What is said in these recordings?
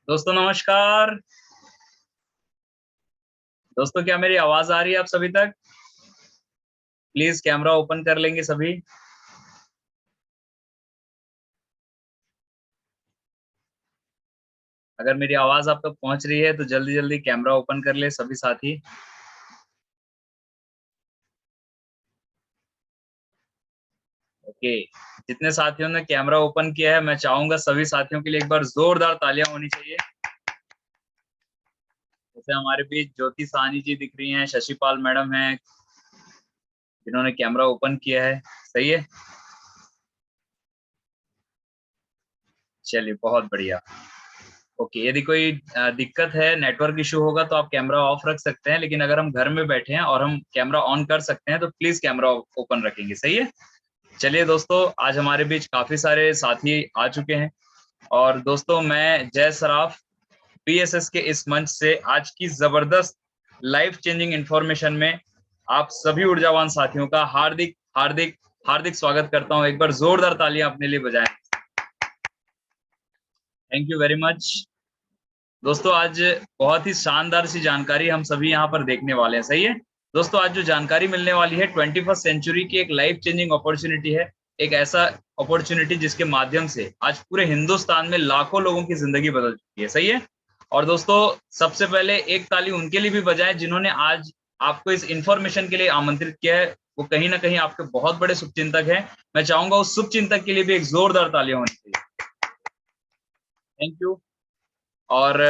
दोस्तों नमस्कार। दोस्तों क्या मेरी आवाज आ रही है आप सभी तक? प्लीज कैमरा ओपन कर लेंगे सभी। अगर मेरी आवाज आप तक पहुंच रही है तो जल्दी जल्दी कैमरा ओपन कर ले सभी साथी। ओके, जितने साथियों ने कैमरा ओपन किया है मैं चाहूंगा सभी साथियों के लिए एक बार जोरदार तालियां होनी चाहिए। जैसे हमारे बीच ज्योति साहनी जी दिख रही हैं, शशिपाल मैडम हैं जिन्होंने कैमरा ओपन किया है। सही है, चलिए बहुत बढ़िया। ओके, यदि कोई दिक्कत है, नेटवर्क इशू होगा तो आप कैमरा ऑफ रख सकते हैं, लेकिन अगर हम घर में बैठे हैं और हम कैमरा ऑन कर सकते हैं तो प्लीज कैमरा ओपन रखेंगे। सही है। चलिए दोस्तों, आज हमारे बीच काफी सारे साथी आ चुके हैं और दोस्तों मैं जय सराफ पीएसएस के इस मंच से आज की जबरदस्त लाइफ चेंजिंग इंफॉर्मेशन में आप सभी ऊर्जावान साथियों का हार्दिक हार्दिक हार्दिक स्वागत करता हूं। एक बार जोरदार तालियां अपने लिए बजाएं। Thank you very much. दोस्तों आज बहुत ही शानदार सी जानकारी हम सभी यहाँ पर देखने वाले हैं। सही है दोस्तों, आज जो जानकारी मिलने वाली है 21st सेंचुरी की एक लाइफ चेंजिंग अपॉर्चुनिटी है। एक ऐसा अपॉर्चुनिटी जिसके माध्यम से आज पूरे हिंदुस्तान में लाखों लोगों की जिंदगी बदल चुकी है। सही है। और दोस्तों सबसे पहले एक ताली उनके लिए भी बजाएं जिन्होंने आज आपको इस इंफॉर्मेशन के लिए आमंत्रित किया है। वो कहीं ना कहीं आपके बहुत बड़े शुभचिंतक हैं। मैं चाहूंगा उस शुभचिंतक के लिए भी एक जोरदार तालियां होनी चाहिए। Thank you. और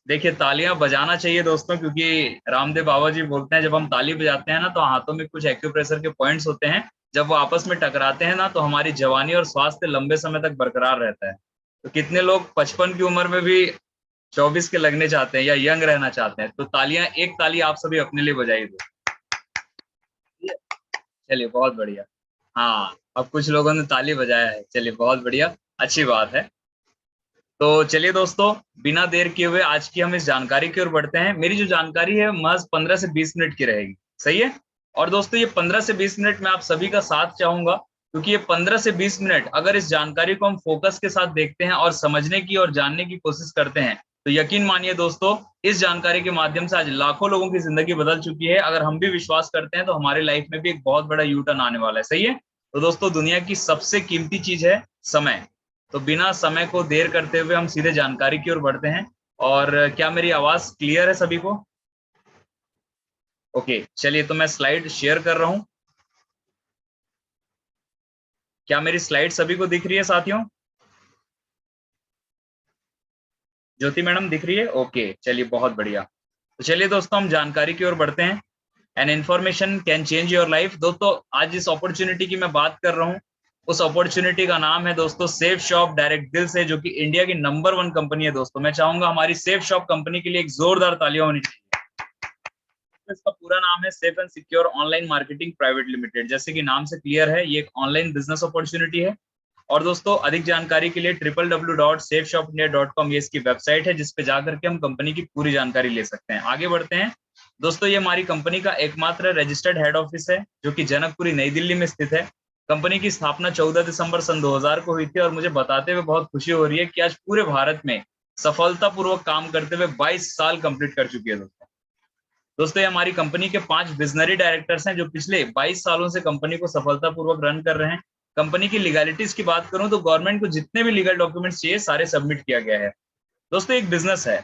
देखिए, तालियां बजाना चाहिए दोस्तों, क्योंकि रामदेव बाबा जी बोलते हैं जब हम ताली बजाते हैं ना तो हाथों में कुछ एक्यूप्रेशर के पॉइंट्स होते हैं। जब वो आपस में टकराते हैं ना तो हमारी जवानी और स्वास्थ्य लंबे समय तक बरकरार रहता है। तो कितने लोग 55 की उम्र में भी 24 के लगने चाहते हैं या यंग रहना चाहते हैं। तो तालियां, एक ताली आप सभी अपने लिए बजाइए दो। चलिए बहुत बढ़िया। हाँ, अब कुछ लोगों ने ताली बजाया है, चलिए बहुत बढ़िया, अच्छी बात है। तो चलिए दोस्तों, बिना देर किए हुए आज की हम इस जानकारी की ओर बढ़ते हैं। मेरी जो जानकारी है महज 15 से 20 मिनट की रहेगी। सही है। और दोस्तों ये 15 से 20 मिनट में आप सभी का साथ चाहूंगा, क्योंकि ये 15 से 20 मिनट अगर इस जानकारी को हम फोकस के साथ देखते हैं और समझने की और जानने की कोशिश करते हैं तो यकीन मानिए दोस्तों, इस जानकारी के माध्यम से आज लाखों लोगों की जिंदगी बदल चुकी है। अगर हम भी विश्वास करते हैं तो हमारी लाइफ में भी एक बहुत बड़ा यू टर्न आने वाला है। सही है। तो दोस्तों दुनिया की सबसे कीमती चीज है समय। तो बिना समय को देर करते हुए हम सीधे जानकारी की ओर बढ़ते हैं। और क्या मेरी आवाज क्लियर है सभी को? ओके, चलिए तो मैं स्लाइड शेयर कर रहा हूं। क्या मेरी स्लाइड सभी को दिख रही है साथियों? ज्योति मैडम दिख रही है? ओके, चलिए बहुत बढ़िया। तो चलिए दोस्तों हम जानकारी की ओर बढ़ते हैं। An information can change your life. दोस्तों आज जिस अपॉर्चुनिटी की मैं बात कर रहा हूँ उस अपॉर्चुनिटी का नाम है दोस्तों सेफ शॉप डायरेक्ट दिल से, जो कि इंडिया की नंबर 1 कंपनी है। दोस्तों मैं चाहूंगा हमारी सेफ शॉप कंपनी के लिए एक जोरदार तालियां होनी चाहिए। इसका पूरा नाम है safe and secure online marketing private limited. जैसे कि नाम से क्लियर है, ये एक ऑनलाइन बिजनेस अपॉर्चुनिटी है। और दोस्तों अधिक जानकारी के लिए www.safeshopindia.com ये इसकी वेबसाइट है, जिस पे जाकर के हम कंपनी की पूरी जानकारी ले सकते हैं। आगे बढ़ते हैं दोस्तों, ये हमारी कंपनी का एकमात्र रजिस्टर्ड हेड ऑफिस है जो कि जनकपुरी नई दिल्ली में स्थित है। कंपनी की स्थापना 14 दिसंबर सन 2000 को हुई थी और मुझे बताते हुए बहुत खुशी हो रही है कि आज पूरे भारत में सफलतापूर्वक काम करते हुए 22 साल कंप्लीट कर चुकी है। दोस्तों ये हमारी कंपनी के 5 विजनरी डायरेक्टर्स हैं जो पिछले 22 सालों से कंपनी को सफलतापूर्वक रन कर रहे हैं। कंपनी की लीगैलिटीज की बात करूं तो गवर्नमेंट को जितने भी लीगल डॉक्यूमेंट्स चाहिए सारे सबमिट किया गया है। दोस्तों एक बिजनेस है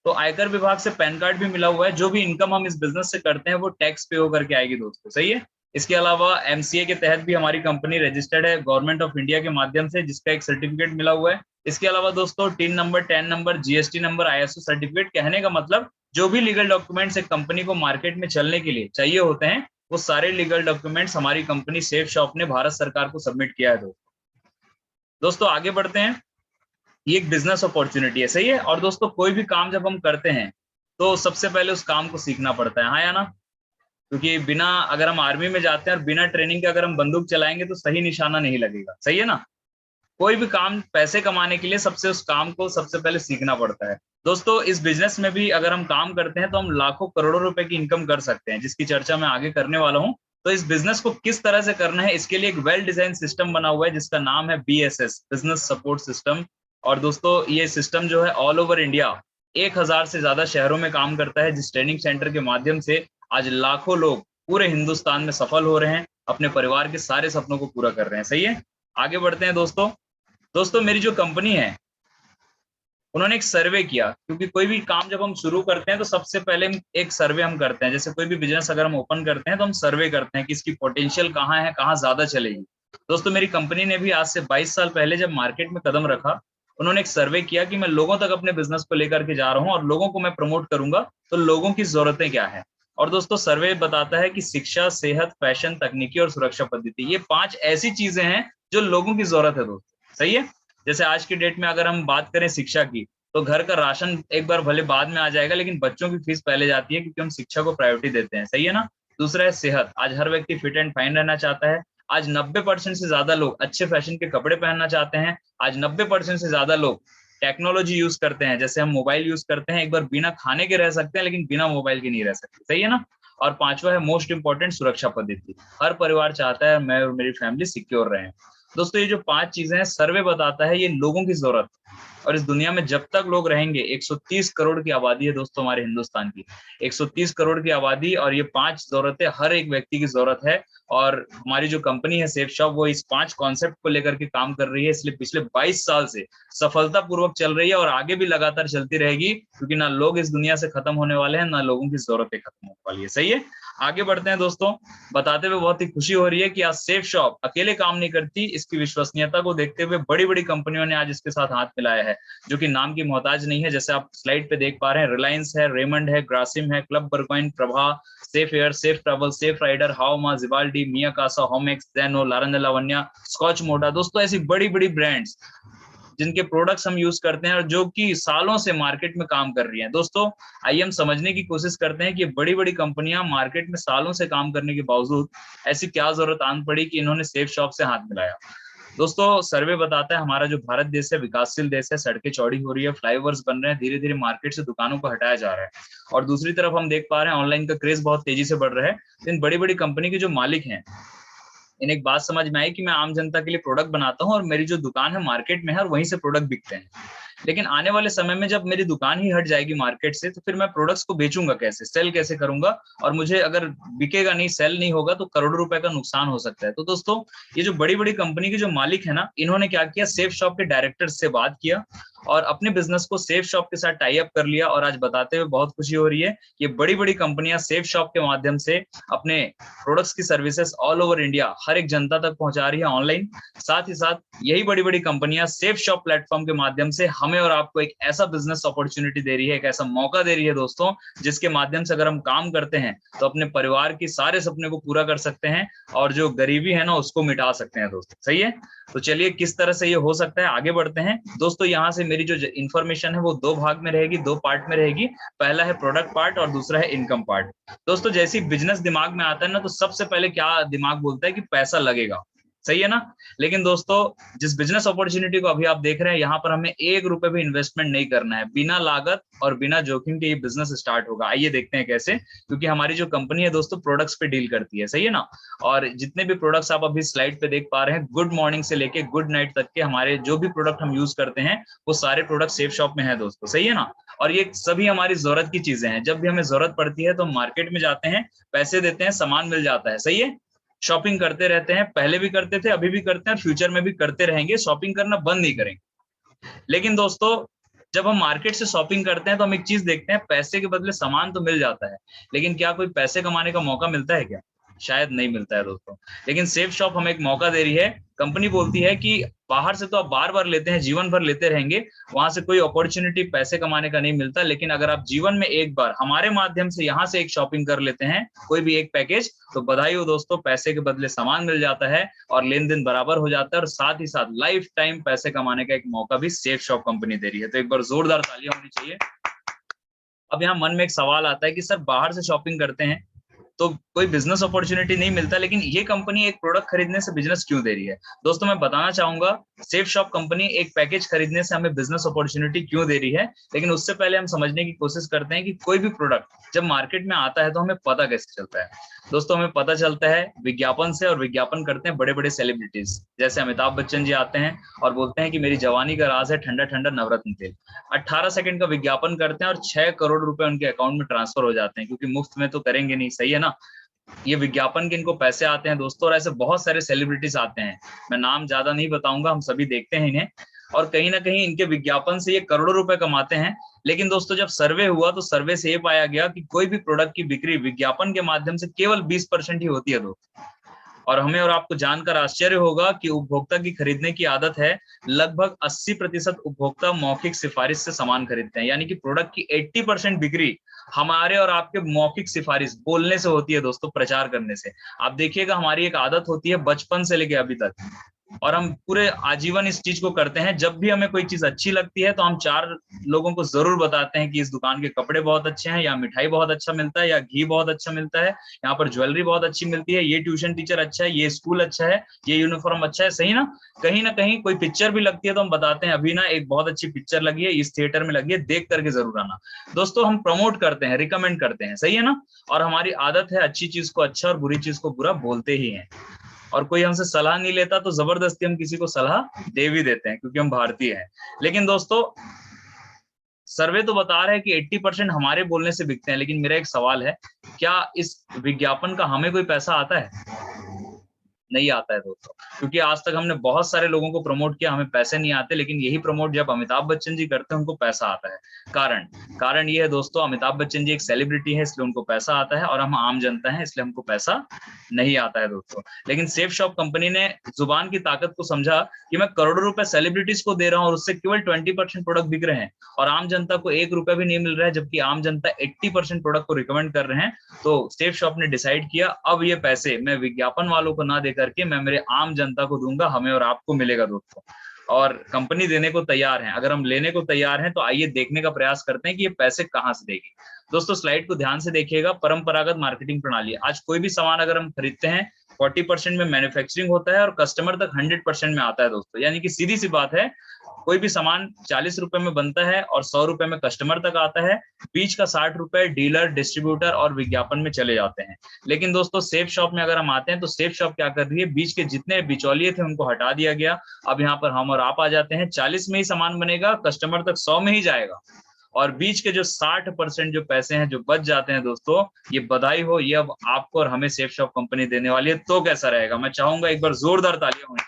तो आयकर विभाग से पैन कार्ड भी मिला हुआ है। जो भी इनकम हम इस बिजनेस से करते हैं वो टैक्स पे होकर के आएगी दोस्तों। सही है। इसके अलावा एमसीए के तहत भी हमारी कंपनी रजिस्टर्ड है गवर्नमेंट ऑफ इंडिया के माध्यम से, जिसका एक सर्टिफिकेट मिला हुआ है। इसके अलावा दोस्तों tin number, tan number, GST number, ISO certificate, कहने का मतलब जो भी लीगल डॉक्यूमेंट्स एक कंपनी को मार्केट में चलने के लिए चाहिए होते हैं वो सारे लीगल डॉक्यूमेंट्स हमारी कंपनी सेफ शॉप ने भारत सरकार को सबमिट किया है। दोस्तों आगे बढ़ते हैं। ये एक बिजनेस अपॉर्चुनिटी है। सही है। और दोस्तों कोई भी काम जब हम करते हैं तो सबसे पहले उस काम को सीखना पड़ता है, हाँ या ना? क्योंकि बिना, अगर हम आर्मी में जाते हैं और बिना ट्रेनिंग के अगर हम बंदूक चलाएंगे तो सही निशाना नहीं लगेगा। सही है ना? कोई भी काम पैसे कमाने के लिए सबसे उस काम को सबसे पहले सीखना पड़ता है। दोस्तों इस बिजनेस में भी अगर हम काम करते हैं तो हम लाखों करोड़ों रुपए की इनकम कर सकते हैं, जिसकी चर्चा मैं आगे करने वाला हूं। तो इस बिजनेस को किस तरह से करना है इसके लिए एक वेल डिजाइन सिस्टम बना हुआ है जिसका नाम है बीएसएस, बिजनेस सपोर्ट सिस्टम। और दोस्तों ये सिस्टम जो है ऑल ओवर इंडिया 1000 से ज्यादा शहरों में काम करता है, जिस ट्रेनिंग सेंटर के माध्यम से आज लाखों लोग पूरे हिंदुस्तान में सफल हो रहे हैं, अपने परिवार के सारे सपनों को पूरा कर रहे हैं। सही है, आगे बढ़ते हैं दोस्तों। दोस्तों मेरी जो कंपनी है उन्होंने एक सर्वे किया, क्योंकि कोई भी काम जब हम शुरू करते हैं तो सबसे पहले एक सर्वे हम करते हैं। जैसे कोई भी बिजनेस अगर हम ओपन करते हैं तो हम सर्वे करते हैं कि इसकी पोटेंशियल कहाँ है, कहाँ ज्यादा चलेगी। दोस्तों मेरी कंपनी ने भी आज से 22 साल पहले जब मार्केट में कदम रखा, उन्होंने एक सर्वे किया कि मैं लोगों तक अपने बिजनेस को लेकर के जा रहा हूँ और लोगों को मैं प्रमोट करूंगा, तो लोगों की जरूरतें क्या है। और दोस्तों सर्वे बताता है कि शिक्षा, सेहत, फैशन, तकनीकी और सुरक्षा पद्धति, ये 5 ऐसी चीजें हैं जो लोगों की जरूरत है दोस्तों। सही है, जैसे आज की डेट में अगर हम बात करें शिक्षा की, तो घर का राशन एक बार भले बाद में आ जाएगा, लेकिन बच्चों की फीस पहले जाती है, क्योंकि हम शिक्षा को प्रायोरिटी देते हैं। सही है ना। दूसरा है सेहत, आज हर व्यक्ति फिट एंड फाइन रहना चाहता है। आज 90% से ज्यादा लोग अच्छे फैशन के कपड़े पहनना चाहते हैं। आज 90% से ज्यादा लोग टेक्नोलॉजी यूज करते हैं, जैसे हम मोबाइल यूज करते हैं, एक बार बिना खाने के रह सकते हैं लेकिन बिना मोबाइल के नहीं रह सकते। सही है ना। और पांचवा है मोस्ट इंपॉर्टेंट, सुरक्षा पद्धति। हर परिवार चाहता है मैं और मेरी फैमिली सिक्योर रहे। दोस्तों ये जो 5 चीजें हैं, सर्वे बताता है ये लोगों की जरूरत, और इस दुनिया में जब तक लोग रहेंगे, 130 करोड़ की आबादी है दोस्तों हमारे हिंदुस्तान की, 130 करोड़ की आबादी, और ये 5 जरूरतें हर एक व्यक्ति की जरूरत है। और हमारी जो कंपनी है सेफ शॉप, वो इस 5 कॉन्सेप्ट को लेकर के काम कर रही है, इसलिए पिछले 22 साल से सफलतापूर्वक चल रही है और आगे भी लगातार चलती रहेगी, क्योंकि ना लोग इस दुनिया से खत्म होने वाले हैं, ना लोगों की जरूरतें खत्म होने वाली है। सही है, आगे बढ़ते हैं दोस्तों। बताते हुए बहुत ही खुशी हो रही है कि आज सेफ शॉप अकेले काम नहीं करती, इसकी विश्वसनीयता को देखते हुए बड़ी बड़ी कंपनियों ने आज इसके साथ हाथ मिलाया है, जो कि नाम की मोहताज नहीं है। जैसे आप स्लाइड पे देख पा रहे हैं, रिलायंस है, रेमंड है, ग्रासिम है, क्लब बर्गोइन, Prabha, Safe Air, Safe Travel, Safe Rider, हाउमा, जिवाल्डी, Mia Casa, Homex, Zeno, Lauren Lavanya, Scotch Moda. दोस्तों ऐसी बड़ी बड़ी ब्रांड्स जिनके प्रोडक्ट्स हम यूज करते हैं और जो कि सालों से मार्केट में काम कर रही हैं। दोस्तों आइए हम समझने की कोशिश करते हैं कि बड़ी बड़ी कंपनियां मार्केट में सालों से काम करने के बावजूद ऐसी क्या जरूरत आन पड़ी कि इन्होंने सेफ शॉप से हाथ मिलाया। दोस्तों सर्वे बताता है हमारा जो भारत देश है विकासशील देश है, सड़कें चौड़ी हो रही है, फ्लाईओवर्स बन रहे हैं, धीरे धीरे मार्केट से दुकानों को हटाया जा रहा है, और दूसरी तरफ हम देख पा रहे हैं ऑनलाइन का क्रेज बहुत तेजी से बढ़ रहा है। इन बड़ी बड़ी कंपनी के जो मालिक हैं, इन्हें एक बात समझ में आई कि मैं आम जनता के लिए प्रोडक्ट बनाता हूँ और मेरी जो दुकान है मार्केट में है और वहीं से प्रोडक्ट बिकते हैं, लेकिन आने वाले समय में जब मेरी दुकान ही हट जाएगी मार्केट से, तो फिर मैं प्रोडक्ट्स को बेचूंगा कैसे, सेल कैसे करूंगा, और मुझे अगर बिकेगा नहीं, सेल नहीं होगा, तो करोड़ों रुपए का नुकसान हो सकता है। तो दोस्तों ये जो बड़ी बड़ी कंपनी के जो मालिक है ना, इन्होंने क्या किया, सेफ शॉप के डायरेक्टर से बात किया और अपने बिजनेस को सेफ शॉप के साथ टाई अप कर लिया, और आज बताते हुए बहुत खुशी हो रही है कि बड़ी बड़ी कंपनियां सेफ शॉप के माध्यम से अपने प्रोडक्ट्स की सर्विसेज ऑल ओवर इंडिया हर एक जनता तक पहुंचा रही है ऑनलाइन। साथ ही साथ यही बड़ी बड़ी कंपनियां सेफ शॉप प्लेटफॉर्म के माध्यम से हमें और आपको एक ऐसा बिजनेस अपॉर्चुनिटी दे रही है, एक ऐसा मौका दे रही है दोस्तों, जिसके माध्यम से अगर हम काम करते हैं तो अपने परिवार के सारे सपने को पूरा कर सकते हैं और जो गरीबी है ना उसको मिटा सकते हैं दोस्तों। सही है, तो चलिए किस तरह से ये हो सकता है आगे बढ़ते हैं दोस्तों। यहाँ से मेरी जो इन्फॉर्मेशन है वो 2 भाग में रहेगी, 2 पार्ट में रहेगी। पहला है प्रोडक्ट पार्ट और दूसरा है इनकम पार्ट। दोस्तों जैसे बिजनेस दिमाग में आता है ना, तो सबसे पहले क्या दिमाग बोलता है कि पैसा लगेगा। सही है ना। लेकिन दोस्तों जिस बिजनेस अपॉर्चुनिटी को अभी आप देख रहे हैं, यहाँ पर हमें 1 रुपए भी इन्वेस्टमेंट नहीं करना है, बिना लागत और बिना जोखिम के ये बिजनेस स्टार्ट होगा। आइए देखते हैं कैसे, क्योंकि हमारी जो कंपनी है दोस्तों प्रोडक्ट्स पे डील करती है। सही है ना। और जितने भी प्रोडक्ट्स आप अभी स्लाइड पे देख पा रहे हैं, गुड मॉर्निंग से लेके गुड नाइट तक के हमारे जो भी प्रोडक्ट हम यूज करते हैं, वो सारे प्रोडक्ट सेफ शॉप में है दोस्तों। सही है ना। और ये सभी हमारी जरूरत की चीजें हैं, जब भी हमें जरूरत पड़ती है तो हम मार्केट में जाते हैं, पैसे देते हैं, सामान मिल जाता है। सही है, शॉपिंग करते रहते हैं, पहले भी करते थे, अभी भी करते हैं, फ्यूचर में भी करते रहेंगे, शॉपिंग करना बंद नहीं करेंगे। लेकिन दोस्तों जब हम मार्केट से शॉपिंग करते हैं तो हम एक चीज देखते हैं, पैसे के बदले सामान तो मिल जाता है, लेकिन क्या कोई पैसे कमाने का मौका मिलता है क्या? शायद नहीं मिलता है दोस्तों। लेकिन सेफ शॉप हमें एक मौका दे रही है। कंपनी बोलती है कि बाहर से तो आप बार बार लेते हैं, जीवन भर लेते रहेंगे, वहां से कोई अपॉर्चुनिटी पैसे कमाने का नहीं मिलता, लेकिन अगर आप जीवन में एक बार हमारे माध्यम से यहाँ से एक शॉपिंग कर लेते हैं, कोई भी एक पैकेज, तो बधाई हो दोस्तों, पैसे के बदले सामान मिल जाता है और लेन देन बराबर हो जाता है, और साथ ही साथ लाइफ टाइम पैसे कमाने का एक मौका भी सेफ शॉप कंपनी दे रही है। तो एक बार जोरदार तालियां होनी चाहिए। अब यहाँ मन में एक सवाल आता है कि सर बाहर से शॉपिंग करते हैं तो कोई बिजनेस अपॉर्चुनिटी नहीं मिलता, लेकिन ये कंपनी एक प्रोडक्ट खरीदने से बिजनेस क्यों दे रही है। दोस्तों मैं बताना चाहूंगा, सेफ शॉप कंपनी एक पैकेज खरीदने से हमें बिजनेस अपॉर्चुनिटी क्यों दे रही है, लेकिन उससे पहले हम समझने की कोशिश करते हैं कि कोई भी प्रोडक्ट जब मार्केट में आता है तो हमें पता कैसे चलता है। दोस्तों हमें पता चलता है विज्ञापन से, और विज्ञापन करते हैं बड़े बड़े सेलिब्रिटीज, जैसे अमिताभ बच्चन जी आते हैं और बोलते हैं कि मेरी जवानी का राज है ठंडा ठंडा नवरत्न तेल। 18 सेकंड का विज्ञापन करते हैं और 6 करोड़ रुपए उनके अकाउंट में ट्रांसफर हो जाते हैं, क्योंकि मुफ्त में तो करेंगे नहीं, सही है ना। ये विज्ञापन के इनको पैसे आते हैं दोस्तों, और ऐसे बहुत सारे सेलिब्रिटीज आते हैं, मैं नाम ज्यादा नहीं बताऊंगा, हम सभी देखते हैं इन्हें, और कहीं ना कहीं इनके विज्ञापन से ये करोड़ों रुपए कमाते हैं। लेकिन दोस्तों जब सर्वे हुआ तो सर्वे से ये पाया गया कि कोई भी प्रोडक्ट की बिक्री विज्ञापन के माध्यम से केवल 20% ही होती है दोस्तों। और हमें और आपको जानकर आश्चर्य होगा कि उपभोक्ता की खरीदने की आदत है, लगभग 80% उपभोक्ता मौखिक सिफारिश से सामान खरीदते हैं, यानी कि प्रोडक्ट की 80% बिक्री हमारे और आपके मौखिक सिफारिश बोलने से होती है दोस्तों, प्रचार करने से। आप देखिएगा हमारी एक आदत होती है बचपन से लेके अभी तक, और हम पूरे आजीवन इस चीज को करते हैं। जब भी हमें कोई चीज अच्छी लगती है तो हम 4 लोगों को जरूर बताते हैं कि इस दुकान के कपड़े बहुत अच्छे हैं, या मिठाई बहुत अच्छा मिलता है, या घी बहुत अच्छा मिलता है, यहाँ पर ज्वेलरी बहुत अच्छी मिलती है, ये ट्यूशन टीचर अच्छा है, ये स्कूल अच्छा है, ये यूनिफॉर्म अच्छा है, सही ना। कहीं ना कहीं कोई पिक्चर भी लगती है तो हम बताते हैं अभी ना एक बहुत अच्छी पिक्चर लगी है, इस थिएटर में लगी है, देख करके जरूर आना। दोस्तों हम प्रमोट करते हैं, रिकमेंड करते हैं, सही है ना। और हमारी आदत है अच्छी चीज को अच्छा और बुरी चीज को बुरा बोलते ही हैं। और कोई हमसे सलाह नहीं लेता तो जबरदस्ती हम किसी को सलाह दे भी देते हैं, क्योंकि हम भारतीय हैं। लेकिन दोस्तों सर्वे तो बता रहे हैं कि 80% हमारे बोलने से बिकते हैं, लेकिन मेरा एक सवाल है, क्या इस विज्ञापन का हमें कोई पैसा आता है? नहीं आता है दोस्तों, क्योंकि आज तक हमने बहुत सारे लोगों को प्रमोट किया, हमें पैसे नहीं आते, लेकिन यही प्रमोट जब अमिताभ बच्चन जी करते हैं उनको पैसा आता है। कारण ये है दोस्तों, अमिताभ बच्चन जी एक सेलिब्रिटी है इसलिए उनको पैसा आता है, और हम आम जनता है इसलिए हमको पैसा नहीं आता है दोस्तों। लेकिन सेफ शॉप कंपनी ने जुबान की ताकत को समझा कि मैं करोड़ों रुपए सेलिब्रिटीज को दे रहा हूं और उससे केवल 20% प्रोडक्ट बिक रहे हैं, और आम जनता को 1 रुपया भी नहीं मिल रहा है, जबकि आम जनता 80% प्रोडक्ट को रिकमेंड कर रहे हैं। तो सेफ शॉप ने डिसाइड किया अब ये पैसे मैं विज्ञापन वालों को ना दे करके मैं मेरे आम जनता को दूंगा, हमें और आपको मिलेगा दोस्तों। और कंपनी देने को तैयार है, अगर हम लेने को तैयार हैं तो आइए देखने का प्रयास करते हैं कि ये पैसे कहां से देगी। दोस्तों स्लाइड को ध्यान से देखिएगा, परंपरागत मार्केटिंग प्रणाली। आज कोई भी सामान अगर हम खरीदते हैं 40% में मैन्युफैक्चरिंग होता है और कस्टमर तक 100% में आता है दोस्तों, यानी कि सीधी सी बात है, कोई भी सामान 40 रुपए में बनता है और 100 रुपए में कस्टमर तक आता है, बीच का 60 रुपए डीलर, डिस्ट्रीब्यूटर और विज्ञापन में चले जाते हैं। लेकिन दोस्तों सेफ शॉप में अगर हम आते हैं तो सेफ शॉप क्या कर रही है, बीच के जितने बिचौलिए थे उनको हटा दिया गया। अब यहाँ पर हम और आप आ जाते हैं, 40 में ही सामान बनेगा, कस्टमर तक 100 में ही जाएगा, और बीच के जो 60% जो पैसे हैं जो बच जाते हैं दोस्तों, ये बधाई हो, ये अब आपको और हमें सेफ शॉप कंपनी देने वाली है। तो कैसा रहेगा, मैं चाहूंगा एक बार जोरदार तालियां होनी चाहिए।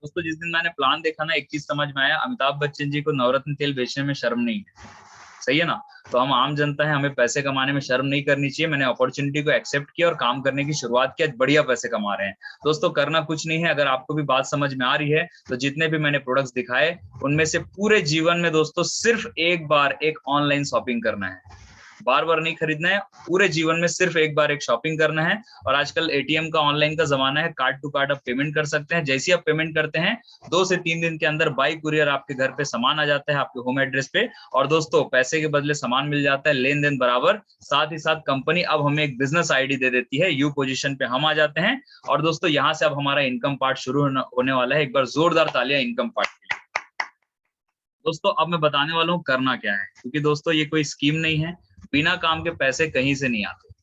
दोस्तों जिस दिन मैंने प्लान देखा ना, एक चीज समझ में आया, अमिताभ बच्चन जी को नवरत्न तेल बेचने में शर्म नहीं है, सही है ना। तो हम आम जनता है, हमें पैसे कमाने में शर्म नहीं करनी चाहिए। मैंने अपॉर्चुनिटी को एक्सेप्ट किया और काम करने की शुरुआत की, बढ़िया पैसे कमा रहे हैं दोस्तों। करना कुछ नहीं है, अगर आपको भी बात समझ में आ रही है तो जितने भी मैंने प्रोडक्ट्स दिखाए उनमें से पूरे जीवन में दोस्तों सिर्फ एक बार एक ऑनलाइन शॉपिंग करना है, बार बार नहीं खरीदना है, पूरे जीवन में सिर्फ एक बार एक शॉपिंग करना है। और आजकल एटीएम का ऑनलाइन का जमाना है, कार्ड टू कार्ड आप पेमेंट कर सकते हैं। जैसे आप पेमेंट करते हैं 2 से 3 दिन के अंदर बाई कुरियर आपके घर पे सामान आ जाता है, आपके होम एड्रेस पे, और दोस्तों पैसे के बदले सामान मिल जाता है, लेन देन बराबर। साथ ही साथ कंपनी अब हमें एक बिजनेस आईडी दे देती है, यू पोजीशन पे हम आ जाते हैं, और दोस्तों यहाँ से अब हमारा इनकम पार्ट शुरू होने वाला है। एक बार जोरदार तालियां इनकम पार्ट के लिए। दोस्तों अब मैं बताने वाला हूँ करना क्या है, क्योंकि दोस्तों ये कोई स्कीम नहीं है, बिना काम के पैसे कहीं से नहीं आते,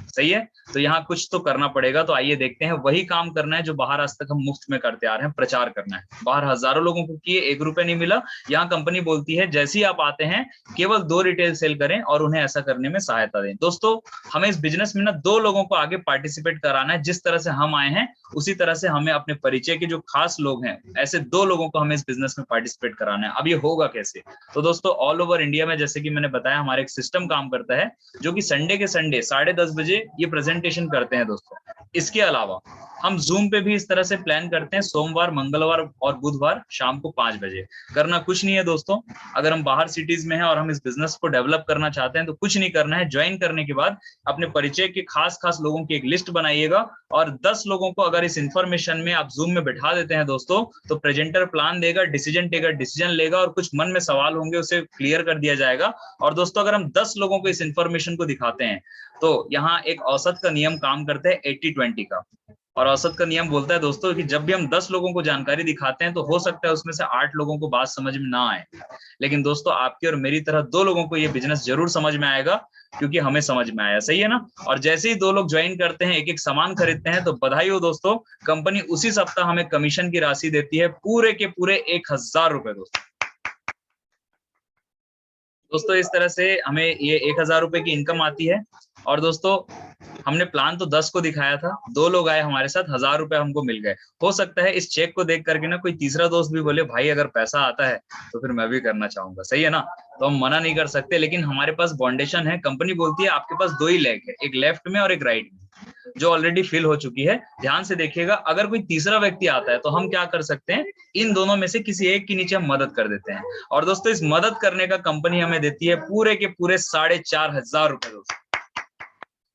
सही है। तो यहाँ कुछ तो करना पड़ेगा, तो आइए देखते हैं। वही काम करना है जो बाहर आज तक हम मुफ्त में करते आ रहे हैं, प्रचार करना है। बाहर हजारों लोगों को किए, 1 रुपया नहीं मिला। यहाँ कंपनी बोलती है जैसे ही आप आते हैं केवल 2 रिटेल सेल करें और उन्हें ऐसा करने में सहायता दें। दोस्तों हमें इस बिजनेस में ना 2 लोगों को आगे पार्टिसिपेट कराना है, जिस तरह से हम आए हैं उसी तरह से हमें अपने परिचय के जो खास लोग हैं, ऐसे 2 लोगों को हमें इस बिजनेस में पार्टिसिपेट कराना है। अब ये होगा कैसे, तो दोस्तों ऑल ओवर इंडिया में जैसे कि मैंने बताया हमारा एक सिस्टम काम करता है, जो कि संडे के संडे 10:30 बजे ये प्रेजेंटेशन करते हैं दोस्तों। इसके अलावा हम जूम पे भी इस तरह से प्लान करते हैं, सोमवार, मंगलवार और बुधवार शाम को 5 बजे। करना कुछ नहीं है दोस्तों, अगर हम बाहर सिटीज में हैं और हम इस बिजनेस को डेवलप करना चाहते हैं तो कुछ नहीं करना है। ज्वाइन करने के बाद अपने परिचय के खास खास लोगों की एक लिस्ट बनाइएगा और 10 लोगों को अगर इस इंफॉर्मेशन में आप जूम में बैठा देते हैं दोस्तों, तो प्रेजेंटर प्लान देगा, डिसीजन टेकर डिसीजन लेगा और कुछ मन में सवाल होंगे उसे क्लियर कर दिया जाएगा। और दोस्तों अगर हम 10 लोगों को इस इंफॉर्मेशन को दिखाते हैं तो यहाँ एक औसत का नियम काम करता है 80-20 का। और औसत का नियम बोलता है दोस्तों कि जब भी हम 10 लोगों को जानकारी दिखाते हैं तो हो सकता है उसमें से 8 लोगों को बात समझ में ना आए, लेकिन दोस्तों आपके और मेरी तरह 2 लोगों को ये बिजनेस जरूर समझ में आएगा, क्योंकि हमें समझ में आया। सही है ना? और जैसे ही 2 लोग ज्वाइन करते हैं, एक एक सामान खरीदते हैं, तो बधाई हो दोस्तों, कंपनी उसी सप्ताह हमें कमीशन की राशि देती है पूरे के पूरे 1000 रुपए। दोस्तों इस तरह से हमें ये 1000 रुपए की इनकम आती है। और दोस्तों हमने प्लान तो 10 को दिखाया था, 2 लोग आए हमारे साथ, 1000 रुपए हमको मिल गए। हो सकता है इस चेक को देख करके ना कोई तीसरा दोस्त भी बोले भाई अगर पैसा आता है तो फिर मैं भी करना चाहूंगा। सही है ना? तो हम मना नहीं कर सकते, लेकिन हमारे पास बाउंडेशन है। कंपनी बोलती है आपके पास 2 ही लेग है, एक लेफ्ट में और एक राइट में, जो ऑलरेडी फिल हो चुकी है। ध्यान से देखिएगा, अगर कोई तीसरा व्यक्ति आता है तो हम क्या कर सकते हैं, इन दोनों में से किसी एक के नीचे हम मदद कर देते हैं। और दोस्तों इस मदद करने का कंपनी हमें देती है पूरे के पूरे 4500 रुपए दोस्तों,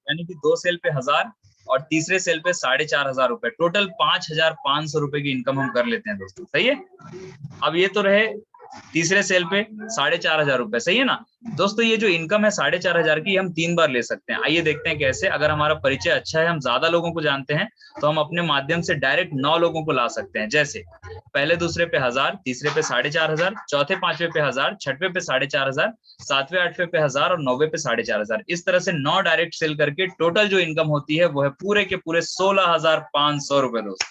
यानी कि 2 सेल पे 1000 और तीसरे सेल पे 4500 रुपए, टोटल 5500 रुपए की इनकम हम कर लेते हैं दोस्तों। सही है? अब ये तो रहे तीसरे सेल पे 4500 रुपए। सही है ना दोस्तों? ये जो इनकम है 4500 की, हम 3 बार ले सकते हैं। आइए देखते हैं कैसे। अगर हमारा परिचय अच्छा है, हम ज्यादा लोगों को जानते हैं, तो हम अपने माध्यम से डायरेक्ट 9 लोगों को ला सकते हैं। जैसे पहले दूसरे पे 1000, तीसरे पे 4500, चौथे पांचवे पे 1000, छठवे पे 4500, सातवें आठवें पे 1000 और नौवे पे 4500। इस तरह से 9 डायरेक्ट सेल करके टोटल जो इनकम होती है वो है पूरे के पूरे 16500 रुपए दोस्तों।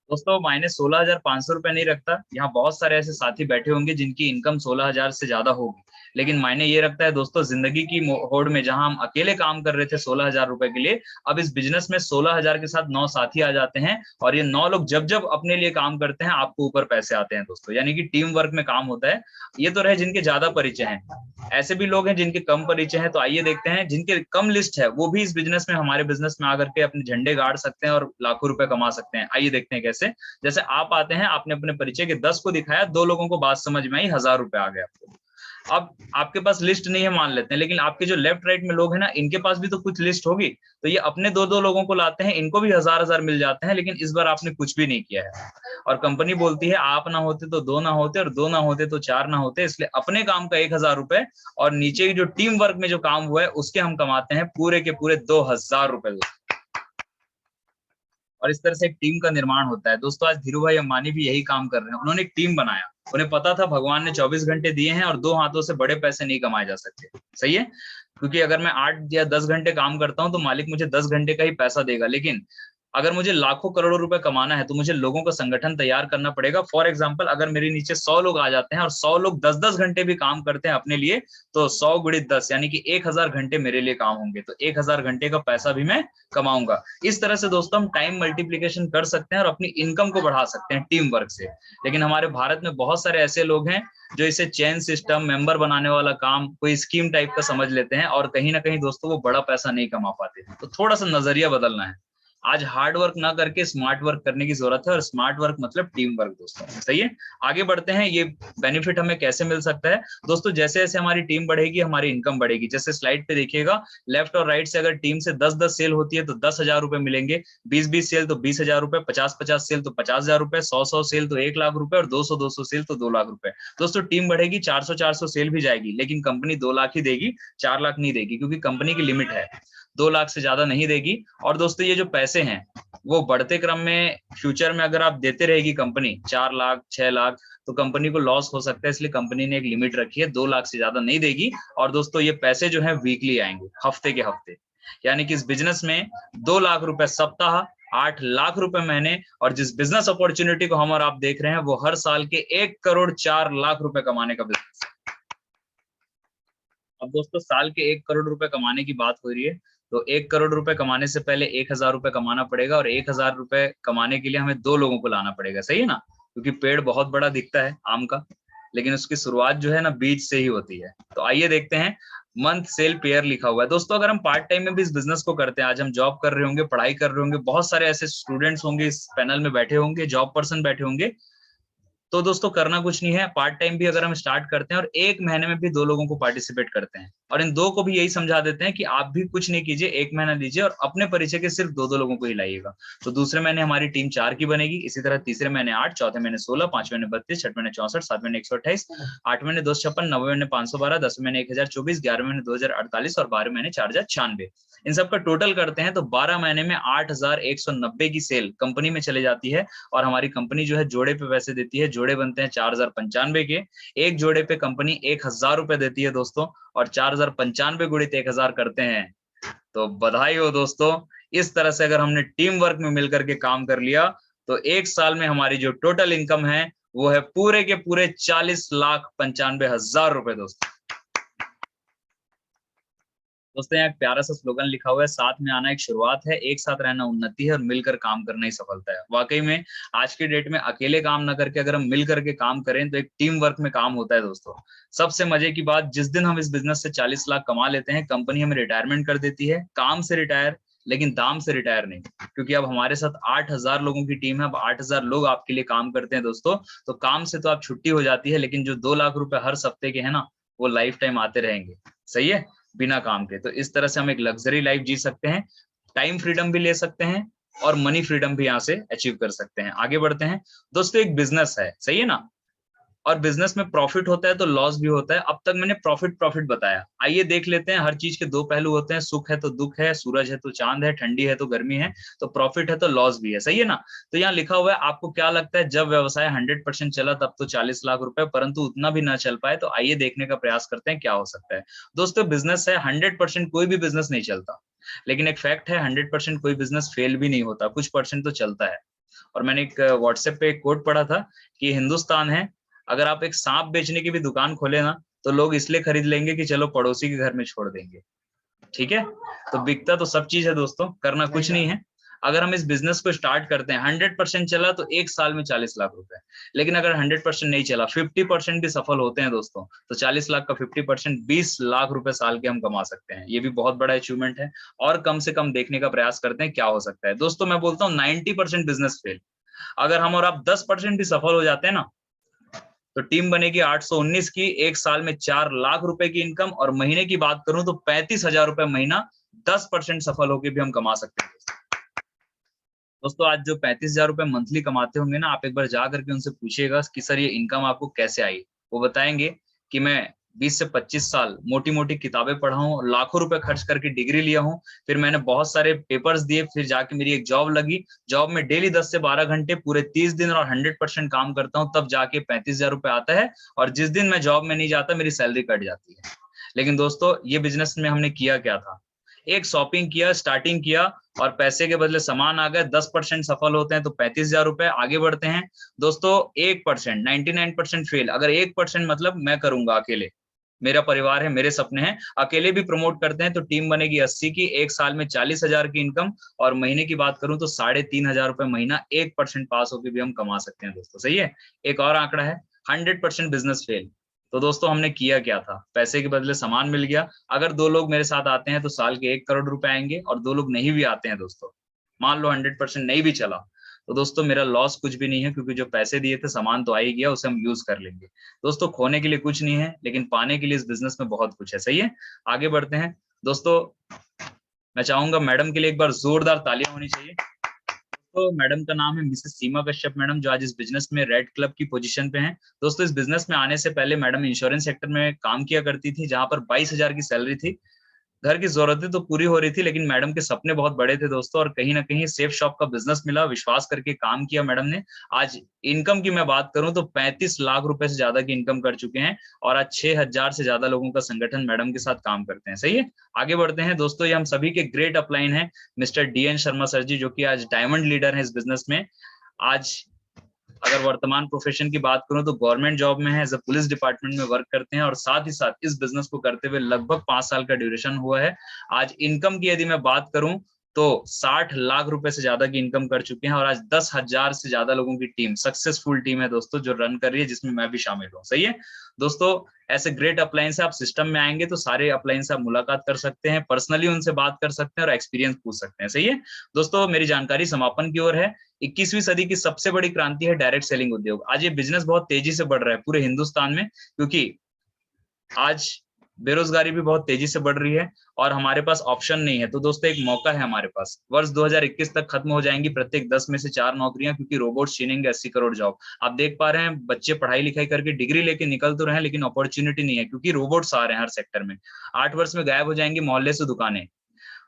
दोस्तों माइनस 16500 रुपए नहीं रखता। यहाँ बहुत सारे ऐसे साथी बैठे होंगे जिनकी इनकम 16000 से ज्यादा होगी, लेकिन मायने ये रखता है दोस्तों, जिंदगी की होड़ में जहां हम अकेले काम कर रहे थे 16000 रुपए के लिए, अब इस बिजनेस में 16000 के साथ 9 साथी आ जाते हैं और ये 9 लोग जब जब अपने लिए काम करते हैं आपको ऊपर पैसे आते हैं दोस्तों, यानी कि टीम वर्क में काम होता है। ये तो रहे जिनके ज्यादा परिचय हैं, ऐसे भी लोग हैं जिनके कम परिचय हैं। तो आइए देखते हैं जिनके कम लिस्ट है वो भी इस बिजनेस में, हमारे बिजनेस में आकर के अपने झंडे गाड़ सकते हैं और लाखों रुपए कमा सकते हैं। आइए देखते हैं कैसे। जैसे आप आते हैं, आपने अपने परिचय के 10 को दिखाया, 2 लोगों को बात समझ में आई, 1000 रुपए आ गए आपको। अब आपके पास लिस्ट नहीं है मान लेते हैं, लेकिन आपके जो लेफ्ट राइट में लोग हैं ना, इनके पास भी तो कुछ लिस्ट होगी, तो ये अपने 2-2 लोगों को लाते हैं, इनको भी 1000-1000 मिल जाते हैं। लेकिन इस बार आपने कुछ भी नहीं किया है और कंपनी बोलती है आप ना होते तो 2 ना होते और 2 ना होते तो 4 ना होते, इसलिए अपने काम का 1000 रुपए और नीचे की जो टीम वर्क में जो काम हुआ है उसके हम कमाते हैं पूरे के पूरे 2000 रुपए। और इस तरह से एक टीम का निर्माण होता है दोस्तों। आज धीरू भाई अंबानी भी यही काम कर रहे हैं, उन्होंने एक टीम बनाया। उन्हें पता था भगवान ने 24 घंटे दिए हैं और 2 हाथों से बड़े पैसे नहीं कमाए जा सकते। सही है? क्योंकि अगर मैं 8 या 10 घंटे काम करता हूं तो मालिक मुझे 10 घंटे का ही पैसा देगा, लेकिन अगर मुझे लाखों करोड़ों रुपए कमाना है तो मुझे लोगों का संगठन तैयार करना पड़ेगा। फॉर एग्जाम्पल, अगर मेरे नीचे 100 लोग आ जाते हैं और 100 लोग 10-10 घंटे भी काम करते हैं अपने लिए, तो 100 गुणित 10 यानी कि 1000 घंटे मेरे लिए काम होंगे, तो 1000 घंटे का पैसा भी मैं कमाऊंगा। इस तरह से दोस्तों हम टाइम मल्टीप्लीकेशन कर सकते हैं और अपनी इनकम को बढ़ा सकते हैं टीम वर्क से। लेकिन हमारे भारत में बहुत सारे ऐसे लोग हैं जो इसे चेन सिस्टम, मेंबर बनाने वाला काम, कोई स्कीम टाइप का समझ लेते हैं और कहीं ना कहीं दोस्तों वो बड़ा पैसा नहीं कमा पाते। तो थोड़ा सा नजरिया बदलना है। आज हार्ड वर्क ना करके स्मार्ट वर्क करने की जरूरत है, और स्मार्ट वर्क मतलब टीम वर्क दोस्तों। सही है? आगे बढ़ते हैं। ये बेनिफिट हमें कैसे मिल सकता है दोस्तों? जैसे जैसे हमारी टीम बढ़ेगी हमारी इनकम बढ़ेगी। जैसे स्लाइड पे देखिएगा, लेफ्ट और राइट से अगर टीम से 10-10 सेल होती है तो 10,000 रुपए मिलेंगे, 20-20 सेल तो 20,000 रुपए, 50-50 सेल तो 50,000 रुपए, 100-100 सेल तो 1 लाख रुपए और 200-200 सेल तो 2 लाख रुपए। दोस्तों टीम बढ़ेगी, 400-400 सेल भी जाएगी, लेकिन कंपनी 2 लाख ही देगी, 4 लाख नहीं देगी, क्योंकि कंपनी की लिमिट है, 2 लाख से ज्यादा नहीं देगी। और दोस्तों ये जो पैसे हैं वो बढ़ते क्रम में फ्यूचर में अगर आप देते रहेगी कंपनी 4 लाख 6 लाख, तो कंपनी को लॉस हो सकता है। इसलिए कंपनी ने एक लिमिट रखी है, 2 लाख से ज्यादा नहीं देगी। और दोस्तों ये पैसे जो है वीकली आएंगे, हफ्ते के हफ्ते, यानी कि इस बिजनेस में 2 लाख रुपए सप्ताह, 8 लाख रुपए महीने, और जिस बिजनेस अपॉर्चुनिटी को हम और आप देख रहे हैं वो हर साल के 1 करोड़ 4 लाख रुपए कमाने का बिजनेस है। अब दोस्तों साल के 1 करोड़ रुपए कमाने की बात हो रही है, तो 1 करोड़ रुपए कमाने से पहले 1000 रुपए कमाना पड़ेगा, और 1000 रुपए कमाने के लिए हमें 2 लोगों को लाना पड़ेगा। सही है ना? क्योंकि पेड़ बहुत बड़ा दिखता है आम का, लेकिन उसकी शुरुआत जो है ना बीज से ही होती है। तो आइए देखते हैं मंथ सेल पेयर लिखा हुआ है। दोस्तों अगर हम पार्ट टाइम में भी इस बिजनेस को करते हैं, आज हम जॉब कर रहे होंगे, पढ़ाई कर रहे होंगे, बहुत सारे ऐसे स्टूडेंट्स होंगे इस पैनल में बैठे होंगे, जॉब पर्सन बैठे होंगे, तो दोस्तों करना कुछ नहीं है, पार्ट टाइम भी अगर हम स्टार्ट करते हैं और 1 महीने में भी 2 लोगों को पार्टिसिपेट करते हैं और इन 2 को भी यही समझा देते हैं कि आप भी कुछ नहीं कीजिए, 1 महीना लीजिए और अपने परिचय के सिर्फ 2-2 लोगों को ही लाइएगा। तो दूसरे महीने हमारी टीम 4 की बनेगी, इसी तरह तीसरे महीने 8, चौथे महीने 16, 5वें महीने 32, छठवें महीने 64, 7वें महीने 128, 8वें महीने 256, 9वें महीने 512, 10वें महीने 1024, 11वें महीने 2048 और 12वें महीने 4096। इन सब का टोटल करते हैं तो 12 महीने में 8190 की सेल कंपनी में चले जाती है और हमारी कंपनी जो है जोड़े पे पैसे देती है, जोड़े बनते हैं 4095 के, एक जोड़े पे कंपनी 1000 रुपए देती है दोस्तों, और 4095 गुणित 1000 करते हैं तो बधाई हो दोस्तों। इस तरह से अगर हमने टीम वर्क में मिलकर के काम कर लिया तो 1 साल में हमारी जो टोटल इनकम है वो है पूरे के पूरे 40,95,000 रुपए दोस्तों। दोस्तों यहाँ एक प्यारा सा स्लोगन लिखा हुआ है, साथ में आना एक शुरुआत है, एक साथ रहना उन्नति है और मिलकर काम करना ही सफलता है। वाकई में आज के डेट में अकेले काम ना करके अगर हम मिल करके काम करें तो एक टीम वर्क में काम होता है दोस्तों। सबसे मजे की बात, जिस दिन हम इस बिजनेस से 40 लाख कमा लेते हैं, कंपनी हमें रिटायरमेंट कर देती है, काम से रिटायर, लेकिन दाम से रिटायर नहीं, क्योंकि अब हमारे साथ 8000 लोगों की टीम है, अब 8000 लोग आपके लिए काम करते हैं दोस्तों। तो काम से तो आप छुट्टी हो जाती है, लेकिन जो 2 लाख रुपए हर सप्ते के है ना, वो लाइफ टाइम आते रहेंगे। सही है, बिना काम के। तो इस तरह से हम एक लग्जरी लाइफ जी सकते हैं, टाइम फ्रीडम भी ले सकते हैं और मनी फ्रीडम भी यहाँ से अचीव कर सकते हैं। आगे बढ़ते हैं दोस्तों, एक बिजनेस है, सही है ना, और बिजनेस में प्रॉफिट होता है तो लॉस भी होता है। अब तक मैंने प्रॉफिट प्रॉफिट बताया, आइए देख लेते हैं। हर चीज के 2 पहलू होते हैं, सुख है तो दुख है, सूरज है तो चांद है, ठंडी है तो गर्मी है, तो प्रॉफिट है तो लॉस भी है, सही है ना। तो यहाँ लिखा हुआ है, आपको क्या लगता है जब व्यवसाय 100% चला तब तो 40 लाख रुपए, परंतु उतना भी ना चल पाए, तो आइए देखने का प्रयास करते हैं क्या हो सकता है। दोस्तों बिजनेस है, 100% कोई भी बिजनेस नहीं चलता, लेकिन एक फैक्ट है 100% कोई बिजनेस फेल भी नहीं होता, कुछ परसेंट तो चलता है। और मैंने एक व्हाट्सएप पे एक कोट पढ़ा था कि हिंदुस्तान है, अगर आप एक सांप बेचने की भी दुकान खोले ना, तो लोग इसलिए खरीद लेंगे कि चलो पड़ोसी के घर में छोड़ देंगे। ठीक है, तो बिकता तो सब चीज है दोस्तों, करना कुछ नहीं है। अगर हम इस बिजनेस को स्टार्ट करते हैं, 100% चला तो 1 साल में 40 लाख रुपए, लेकिन अगर 100% नहीं चला, 50% भी सफल होते हैं दोस्तों, तो 40 लाख का 50% 20 लाख रुपए साल के हम कमा सकते हैं। ये भी बहुत बड़ा अचीवमेंट है। और कम से कम देखने का प्रयास करते हैं क्या हो सकता है। दोस्तों मैं बोलता हूँ 90% बिजनेस फेल, अगर हम और आप 10% भी सफल हो जाते हैं ना, तो टीम बनेगी 819 की, 1 साल में 4 लाख रुपए की इनकम, और महीने की बात करूं तो 35,000 रुपए महीना 10% सफल होकर भी हम कमा सकते हैं। दोस्तों आज जो 35,000 रुपए मंथली कमाते होंगे ना, आप एक बार जा करके उनसे पूछिएगा कि सर ये इनकम आपको कैसे आई। वो बताएंगे कि मैं 20 से 25 साल मोटी मोटी किताबें पढ़ा हूँ, लाखों रुपए खर्च करके डिग्री लिया हूँ, फिर मैंने बहुत सारे पेपर्स दिए, फिर जाके मेरी एक जॉब लगी, जॉब में डेली 10 से 12 घंटे पूरे 30 दिन और 100% काम करता हूँ, तब जाके 35,000 रुपए आता है। और जिस दिन मैं जॉब में नहीं जाता मेरी सैलरी कट जाती है। लेकिन दोस्तों ये बिजनेस में हमने किया क्या था, एक शॉपिंग किया, स्टार्टिंग किया, और पैसे के बदले सामान आ गए, 10% सफल होते हैं तो 35,000 रुपए। आगे बढ़ते हैं दोस्तों, 1%, 99% फेल, अगर 1% मतलब मैं करूंगा अकेले, मेरा परिवार है, मेरे सपने हैं, अकेले भी प्रमोट करते हैं तो टीम बनेगी 80 की, 1 साल में 40,000 की इनकम, और महीने की बात करूं तो 3,500 रुपए महीना 1% पास होकर भी हम कमा सकते हैं दोस्तों। सही है, एक और आंकड़ा है, 100% बिजनेस फेल। तो दोस्तों हमने किया क्या था, पैसे के बदले सामान मिल गया। अगर 2 लोग मेरे साथ आते हैं तो साल के 1 करोड़ रुपए आएंगे, और 2 लोग नहीं भी आते हैं दोस्तों, मान लो 100% नहीं भी चला, तो दोस्तों मेरा लॉस कुछ भी नहीं है, क्योंकि जो पैसे दिए थे सामान तो आ ही गया, उसे हम यूज कर लेंगे। दोस्तों खोने के लिए कुछ नहीं है, लेकिन पाने के लिए इस बिजनेस में बहुत कुछ है। सही है, आगे बढ़ते हैं दोस्तों। मैं चाहूंगा मैडम के लिए एक बार जोरदार तालियां होनी चाहिए। तो मैडम का नाम है मिसेस सीमा कश्यप मैडम, जो आज इस बिजनेस में रेड क्लब की पोजीशन पे हैं। दोस्तों इस बिजनेस में आने से पहले मैडम इंश्योरेंस सेक्टर में काम किया करती थी, जहां पर 22,000 की सैलरी थी। घर की जरूरतें तो पूरी हो रही थी, लेकिन मैडम के सपने बहुत बड़े थे दोस्तों, और कहीं ना कहीं सेफ शॉप का बिजनेस मिला, विश्वास करके काम किया मैडम ने। आज इनकम की मैं बात करूं तो 35 लाख रुपए से ज्यादा की इनकम कर चुके हैं, और आज 6,000 से ज्यादा लोगों का संगठन मैडम के साथ काम करते हैं। सही है, आगे बढ़ते हैं दोस्तों। ये हम सभी के ग्रेट अपलाइन है मिस्टर DN शर्मा सर जी, जो कि आज डायमंड लीडर है इस बिजनेस में। आज अगर वर्तमान प्रोफेशन की बात करूं तो गवर्नमेंट जॉब में है, एज अ पुलिस डिपार्टमेंट में वर्क करते हैं, और साथ ही साथ इस बिजनेस को करते हुए लगभग 5 साल का ड्यूरेशन हुआ है। आज इनकम की यदि मैं बात करूं तो 60 लाख रुपए से ज्यादा की इनकम कर चुके हैं और आज 10,000 से ज्यादा लोगों की टीम, सक्सेसफुल टीम है दोस्तों जो रन कर रही है, जिसमें मैं भी शामिल हूँ। सही है दोस्तों, ऐसे ग्रेट अपलाइन से आप सिस्टम में आएंगे तो सारे अपलाइन से आप मुलाकात कर सकते हैं, पर्सनली उनसे बात कर सकते हैं और एक्सपीरियंस पूछ सकते हैं। सही है दोस्तों, मेरी जानकारी समापन की ओर है। 21वीं सदी की सबसे बड़ी क्रांति है डायरेक्ट सेलिंग उद्योग। आज ये बिजनेस बहुत तेजी से बढ़ रहा है पूरे हिंदुस्तान में, क्योंकि आज बेरोजगारी भी बहुत तेजी से बढ़ रही है और हमारे पास ऑप्शन नहीं है। तो दोस्तों एक मौका है हमारे पास, वर्ष 2021 तक खत्म हो जाएंगी प्रत्येक 10 में से 4 नौकरियां, क्योंकि रोबोट छीनेंगे 80 करोड़ जॉब। आप देख पा रहे हैं बच्चे पढ़ाई लिखाई करके डिग्री लेके निकल तो रहे हैं, लेकिन अपॉर्चुनिटी नहीं है, क्योंकि रोबोट्स आ रहे हैं हर सेक्टर में। 8 वर्ष में गायब हो जाएंगी मोहल्ले से दुकानें।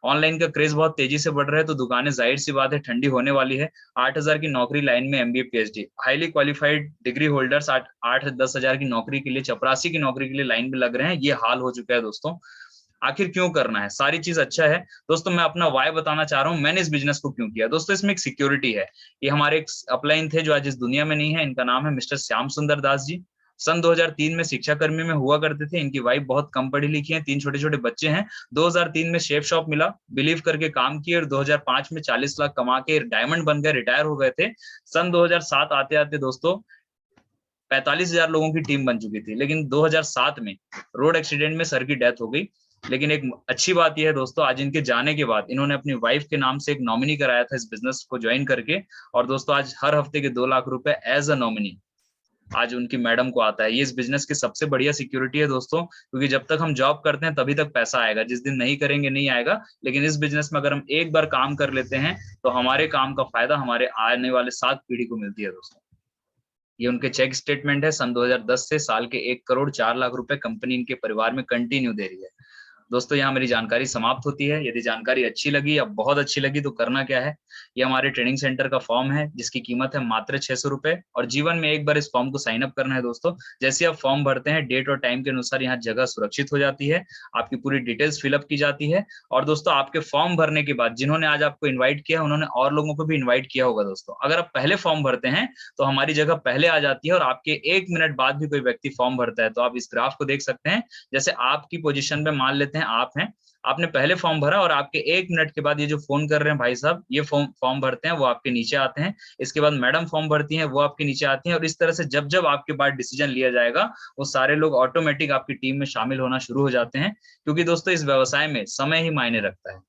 ऑनलाइन का क्रेज बहुत तेजी से बढ़ रहा है, तो दुकानें जाहिर सी बात है ठंडी होने वाली है। 8,000 की नौकरी लाइन में MBA PhD, highly qualified degree holders 8-10,000 की नौकरी के लिए, चपरासी की नौकरी के लिए लाइन में लग रहे हैं। ये हाल हो चुका है दोस्तों। आखिर क्यों करना है, सारी चीज अच्छा है दोस्तों। मैं अपना वाय बताना चाह रहा हूँ, मैंने इस बिजनेस को क्यों किया दोस्तों। इसमें एक सिक्योरिटी है। ये हमारे एक अपलाइन थे जो आज इस दुनिया में नहीं है, इनका नाम है मिस्टर श्याम सुंदर दास जी। सन 2003 में शिक्षा कर्मी में हुआ करते थे। इनकी वाइफ बहुत कम पढ़ी लिखी है, 3 छोटे छोटे बच्चे हैं। 2003 में शेफ शॉप मिला, बिलीव करके काम किए और 2005 में 40 लाख कमा के डायमंड बन गए, रिटायर हो गए थे। सन 2007 आते आते दोस्तों 45,000 लोगों की टीम बन चुकी थी, लेकिन 2007 में रोड एक्सीडेंट में सर की डेथ हो गई। लेकिन एक अच्छी बात यह है दोस्तों, आज इनके जाने के बाद इन्होंने अपनी वाइफ के नाम से एक नॉमिनी कराया था इस बिजनेस को ज्वाइन करके, और दोस्तों आज हर हफ्ते के 2 लाख रुपए एज अ नॉमिनी आज उनकी मैडम को आता है। ये इस बिजनेस की सबसे बढ़िया सिक्योरिटी है दोस्तों, क्योंकि जब तक हम जॉब करते हैं तभी तक पैसा आएगा, जिस दिन नहीं करेंगे नहीं आएगा। लेकिन इस बिजनेस में अगर हम एक बार काम कर लेते हैं तो हमारे काम का फायदा हमारे आने वाले 7 पीढ़ी को मिलती है दोस्तों। ये उनके चेक स्टेटमेंट है, सन 2010 से साल के 1,04,00,000 रुपए कंपनी इनके परिवार में कंटिन्यू दे रही है। दोस्तों यहाँ मेरी जानकारी समाप्त होती है। यदि जानकारी अच्छी लगी या बहुत अच्छी लगी तो करना क्या है, ये हमारे ट्रेनिंग सेंटर का फॉर्म है जिसकी कीमत है मात्र 600 रुपए, और जीवन में एक बार इस फॉर्म को साइन अप करना है दोस्तों। जैसे आप फॉर्म भरते हैं डेट और टाइम के अनुसार यहाँ जगह सुरक्षित हो जाती है, आपकी पूरी डिटेल्स फिलअप की जाती है। और दोस्तों आपके फॉर्म भरने के बाद जिन्होंने आज आपको इन्वाइट किया उन्होंने और लोगों को भी इन्वाइट किया होगा दोस्तों। अगर आप पहले फॉर्म भरते हैं तो हमारी जगह पहले आ जाती है, और आपके 1 मिनट बाद भी कोई व्यक्ति फॉर्म भरता है तो आप इस ग्राफ को देख सकते हैं। जैसे आपकी पोजीशन में मान लेते हैं आप हैं, आपने पहले फॉर्म भरा और आपके 1 मिनट के बाद ये जो फोन कर रहे हैं भाई साहब, ये फॉर्म भरते हैं, वो आपके नीचे आते हैं। इसके बाद मैडम फॉर्म भरती हैं, वो आपके नीचे आती हैं। और इस तरह से जब जब आपके बाद डिसीजन लिया जाएगा वो सारे लोग ऑटोमेटिक आपकी टीम में शामिल होना शुरू हो जाते हैं। क्योंकि दोस्तों इस व्यवसाय में समय ही मायने रखता है,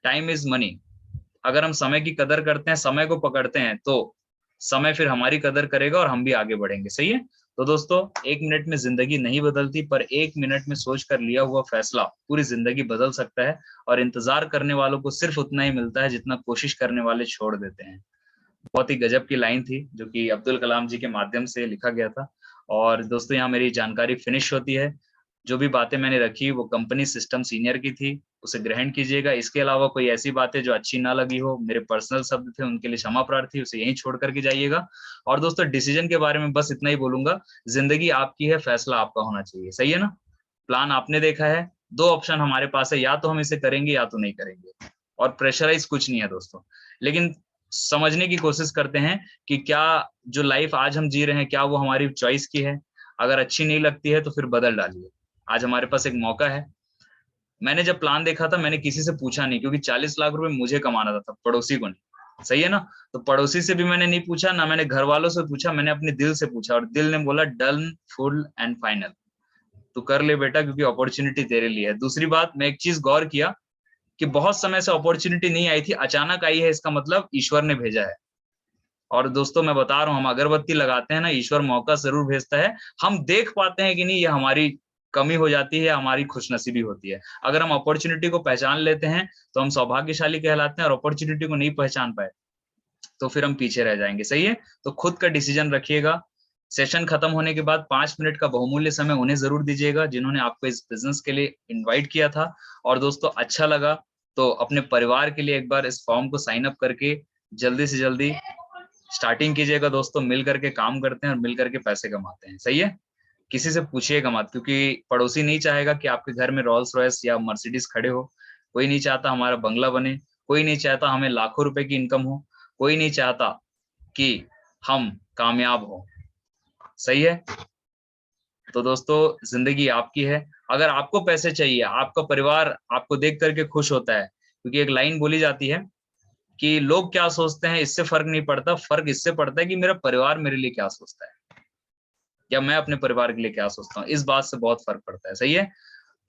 टाइम इज मनी। अगर हम समय की कदर करते हैं, समय को पकड़ते हैं, तो समय फिर हमारी कदर करेगा और हम भी आगे बढ़ेंगे। सही है। तो दोस्तों 1 मिनट में जिंदगी नहीं बदलती, पर 1 मिनट में सोच कर लिया हुआ फैसला पूरी जिंदगी बदल सकता है। और इंतजार करने वालों को सिर्फ उतना ही मिलता है जितना कोशिश करने वाले छोड़ देते हैं। बहुत ही गजब की लाइन थी जो कि अब्दुल कलाम जी के माध्यम से लिखा गया था। और दोस्तों यहाँ मेरी जानकारी फिनिश होती है। जो भी बातें मैंने रखी वो कंपनी सिस्टम सीनियर की थी, उसे ग्रहण कीजिएगा। इसके अलावा कोई ऐसी बातें जो अच्छी ना लगी हो, मेरे पर्सनल शब्द थे, उनके लिए क्षमा प्रार्थी, उसे यहीं छोड़ करके जाइएगा। और दोस्तों डिसीजन के बारे में बस इतना ही बोलूंगा, जिंदगी आपकी है, फैसला आपका होना चाहिए। सही है ना। प्लान आपने देखा है, 2 ऑप्शन हमारे पास है, या तो हम इसे करेंगे या तो नहीं करेंगे। और प्रेशराइज कुछ नहीं है दोस्तों, लेकिन समझने की कोशिश करते हैं कि क्या जो लाइफ आज हम जी रहे हैं क्या वो हमारी चॉइस की है। अगर अच्छी नहीं लगती है तो फिर बदल डालिए। आज हमारे पास एक मौका है। मैंने जब प्लान देखा था मैंने किसी से पूछा नहीं, क्योंकि 40 लाख रुपए मुझे कमाना था, पड़ोसी को नहीं। सही है ना। तो पड़ोसी से भी मैंने नहीं पूछा, ना मैंने घर वालों से पूछा, मैंने अपने दिल से पूछा, और दिल ने बोला डन फुल एंड फाइनल, तू कर ले बेटा, क्योंकि अपॉर्चुनिटी तेरे लिए है। दूसरी बात, मैं एक चीज गौर किया कि बहुत समय से अपॉर्चुनिटी नहीं आई थी, अचानक आई है, इसका मतलब ईश्वर ने भेजा है। और दोस्तों मैं बता रहा हूँ, हम अगरबत्ती लगाते हैं ना, ईश्वर मौका जरूर भेजता है। हम देख पाते हैं कि नहीं, ये हमारी कमी हो जाती है, हमारी खुशनसीबी होती है। अगर हम अपॉर्चुनिटी को पहचान लेते हैं तो हम सौभाग्यशाली कहलाते हैं, और अपॉर्चुनिटी को नहीं पहचान पाए तो फिर हम पीछे रह जाएंगे। सही है। तो खुद का डिसीजन रखिएगा। सेशन खत्म होने के बाद 5 मिनट का बहुमूल्य समय उन्हें जरूर दीजिएगा जिन्होंने आपको इस बिजनेस के लिए इनवाइट किया था। और दोस्तों अच्छा लगा तो अपने परिवार के लिए एक बार इस फॉर्म को साइन अप करके जल्दी से जल्दी स्टार्टिंग कीजिएगा। दोस्तों मिल करके काम करते हैं और मिल करके पैसे कमाते हैं। सही है। किसी से पूछिएगा मत, क्योंकि पड़ोसी नहीं चाहेगा कि आपके घर में रोल्स रॉयस या मर्सिडीज खड़े हो। कोई नहीं चाहता हमारा बंगला बने, कोई नहीं चाहता हमें लाखों रुपए की इनकम हो, कोई नहीं चाहता कि हम कामयाब हो। सही है। तो दोस्तों जिंदगी आपकी है। अगर आपको पैसे चाहिए, आपका परिवार आपको देख करके खुश होता है, क्योंकि एक लाइन बोली जाती है कि लोग क्या सोचते हैं इससे फर्क नहीं पड़ता, फर्क इससे पड़ता है कि मेरा परिवार मेरे लिए क्या सोचता है या मैं अपने परिवार के लिए क्या सोचता हूँ, इस बात से बहुत फर्क पड़ता है। सही है।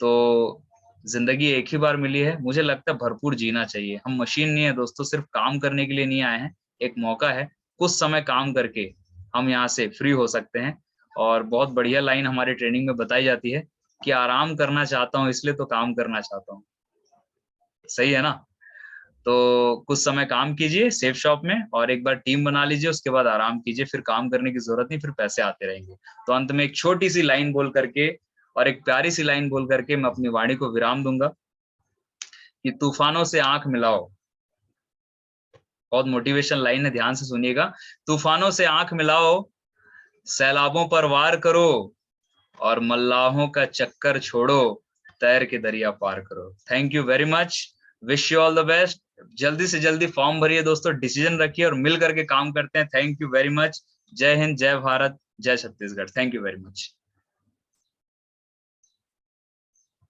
तो जिंदगी एक ही बार मिली है, मुझे लगता है भरपूर जीना चाहिए। हम मशीन नहीं है दोस्तों, सिर्फ काम करने के लिए नहीं आए हैं, एक मौका है, कुछ समय काम करके हम यहाँ से फ्री हो सकते हैं। और बहुत बढ़िया लाइन हमारे ट्रेनिंग में बताई जाती है कि आराम करना चाहता हूँ इसलिए तो काम करना चाहता हूँ। सही है ना। तो कुछ समय काम कीजिए सेफ शॉप में और एक बार टीम बना लीजिए, उसके बाद आराम कीजिए, फिर काम करने की जरूरत नहीं, फिर पैसे आते रहेंगे। तो अंत में एक छोटी सी लाइन बोल करके और एक प्यारी सी लाइन बोल करके मैं अपनी वाणी को विराम दूंगा कि तूफानों से आंख मिलाओ। बहुत मोटिवेशन लाइन है, ध्यान से सुनिएगा। तूफानों से आंख मिलाओ, सैलाबों पर वार करो और मल्लाहों का चक्कर छोड़ो, तैर के दरिया पार करो। Thank you very much, wish you all the best. जल्दी से जल्दी फॉर्म भरिए दोस्तों, डिसीजन रखिए और मिल करके काम करते हैं। Thank you very much. जय हिंद, जय भारत, जय Chhattisgarh. Thank you very much.